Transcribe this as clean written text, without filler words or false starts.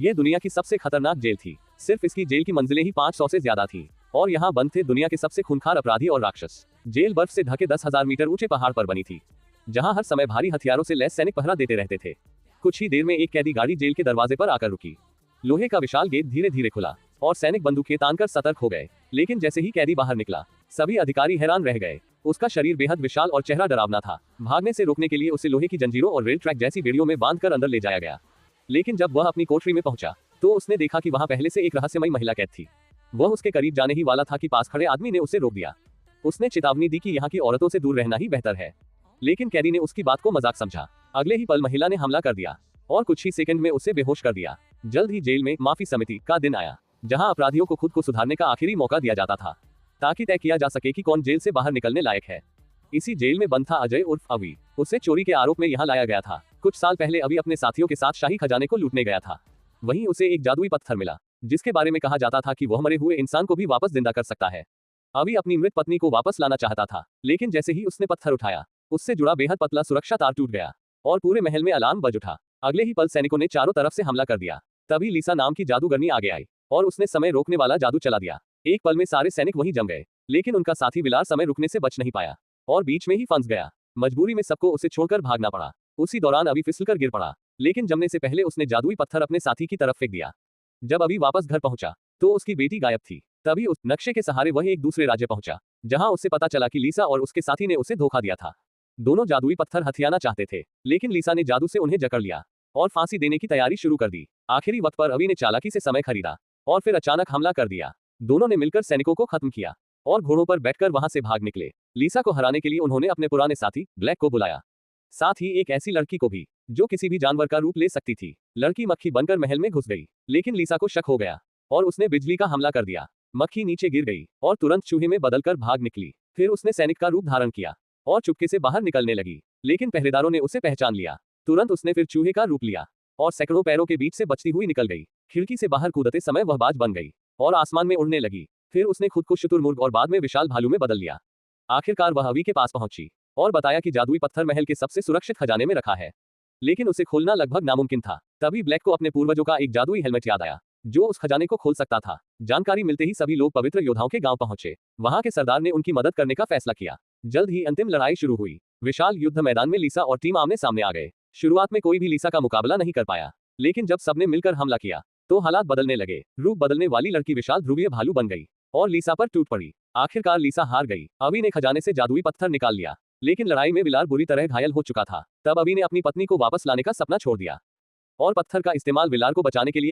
ये दुनिया की सबसे खतरनाक जेल थी। सिर्फ इसकी जेल की मंजिलें ही 500 से ज्यादा थी और यहाँ बंद थे दुनिया के सबसे खूंखार अपराधी और राक्षस। जेल बर्फ से ढके 10,000 मीटर ऊंचे पहाड़ पर बनी थी, जहाँ हर समय भारी हथियारों से लैस सैनिक पहरा देते रहते थे। कुछ ही देर में एक कैदी गाड़ी जेल के दरवाजे पर आकर रुकी। लोहे का विशाल गेट धीरे धीरे खुला और सैनिक बंदूकें तानकर सतर्क हो गए। लेकिन जैसे ही कैदी बाहर निकला, सभी अधिकारी हैरान रह गए। उसका शरीर बेहद विशाल और चेहरा डरावना था। भागने से रोकने के लिए उसे लोहे की जंजीरों और रेल ट्रैक जैसी बेड़ियों में बांधकर अंदर ले जाया गया। लेकिन जब वह अपनी कोठरी में पहुंचा तो उसने देखा कि वहां पहले से एक रहस्यमयी महिला कैद थी। वह उसके करीब जाने ही वाला था कि पास खड़े आदमी ने उसे रोक दिया। उसने चेतावनी दी कि यहाँ की औरतों से दूर रहना ही बेहतर है, लेकिन कैदी ने उसकी बात को मजाक समझा। अगले ही पल महिला ने हमला कर दिया और कुछ ही सेकंड में उसे बेहोश कर दिया। जल्द ही जेल में माफी समिति का दिन आया, जहां अपराधियों को खुद को सुधारने का आखिरी मौका दिया जाता था, ताकि तय किया जा सके कि कौन जेल से बाहर निकलने लायक है। इसी जेल में बंद था अजय उर्फ अवि। उसे चोरी के आरोप में यहाँ लाया गया था। कुछ साल पहले अवि अपने साथियों के साथ शाही खजाने को लूटने गया था। वहीं उसे एक जादुई पत्थर मिला, जिसके बारे में कहा जाता था कि वह मरे हुए इंसान को भी वापस जिंदा कर सकता है। अवि अपनी मृत पत्नी को वापस लाना चाहता था, लेकिन जैसे ही उसने पत्थर उठाया, उससे जुड़ा बेहद पतला सुरक्षा तार टूट गया और पूरे महल में अलार्म बज उठा। अगले ही पल सैनिकों ने चारों तरफ से हमला कर दिया। तभी लीसा नाम की जादूगरनी आगे आई और उसने समय रोकने वाला जादू चला दिया। एक पल में सारे सैनिक वहीं जम गए, लेकिन उनका साथी विलार समय रुकने से बच नहीं पाया और बीच में ही फंस गया। मजबूरी में सबको उसे छोड़कर भागना पड़ा। उसी दौरान अवि फिसलकर गिर पड़ा, लेकिन जमने से पहले उसने जादुई पत्थर अपने साथी की तरफ फेंक दिया। जब अवि वापस घर पहुंचा तो उसकी बेटी गायब थी। तभी उस नक्शे के सहारे वह एक दूसरे राज्य पहुंचा, जहां उसे पता चला कि लीसा और उसके साथी ने उसे धोखा दिया था। दोनों जादुई पत्थर हथियाना चाहते थे, लेकिन लीसा ने जादू से उन्हें जकड़ लिया और फांसी देने की तैयारी शुरू कर दी। आखिरी वक्त पर अवि ने चालाकी से समय खरीदा और फिर अचानक हमला कर दिया। दोनों ने मिलकर सैनिकों को खत्म किया और घोड़ों पर बैठकर वहां से भाग निकले। लीसा को हराने के लिए उन्होंने अपने पुराने साथी ब्लैक को बुलाया, साथ ही एक ऐसी लड़की को भी जो किसी भी जानवर का रूप ले सकती थी। लड़की मक्खी बनकर महल में घुस गई, लेकिन लीसा को शक हो गया और उसने बिजली का हमला कर दिया। मक्खी नीचे गिर गई और तुरंत चूहे में बदलकर भाग निकली। फिर उसने सैनिक का रूप धारण किया और चुपके से बाहर निकलने लगी, लेकिन पहरेदारों ने उसे पहचान लिया। तुरंत उसने फिर चूहे का रूप लिया और सैकड़ों पैरों के बीच से बचती हुई निकल गई। खिड़की से बाहर कूदते समय वह बाज बन गई और आसमान में उड़ने लगी। फिर उसने खुद को शुतुरमुर्ग और बाद में विशाल भालू में बदल लिया। आखिरकार वह अवि के पास पहुंची और बताया कि जादुई पत्थर महल के सबसे सुरक्षित खजाने में रखा है, लेकिन उसे खोलना लगभग नामुमकिन था। तभी ब्लैक को अपने पूर्वजों का एक जादुई हेलमेट याद आया, जो उस खजाने को खोल सकता था। जानकारी मिलते ही सभी लोग पवित्र योद्धाओं के गांव पहुंचे। वहां के सरदार ने उनकी मदद करने का फैसला किया। जल्द ही अंतिम लड़ाई शुरू हुई। विशाल युद्ध मैदान में लीसा और टीम आमने सामने आ गए। शुरुआत में कोई भी लीसा का मुकाबला नहीं कर पाया, लेकिन जब सबने मिलकर हमला किया तो हालात बदलने लगे। रूप बदलने वाली लड़की विशाल ध्रुवीय भालू बन गई और लीसा पर टूट पड़ी। आखिरकार लीसा हार गई। अवि ने खजाने से जादुई पत्थर निकाल लिया, लेकिन लड़ाई में विलार बुरी तरह घायल हो चुका था। तब अवि ने अपनी पत्नी को वापस लाने का सपना छोड़ दिया और पत्थर का इस्तेमाल विलार को बचाने के लिए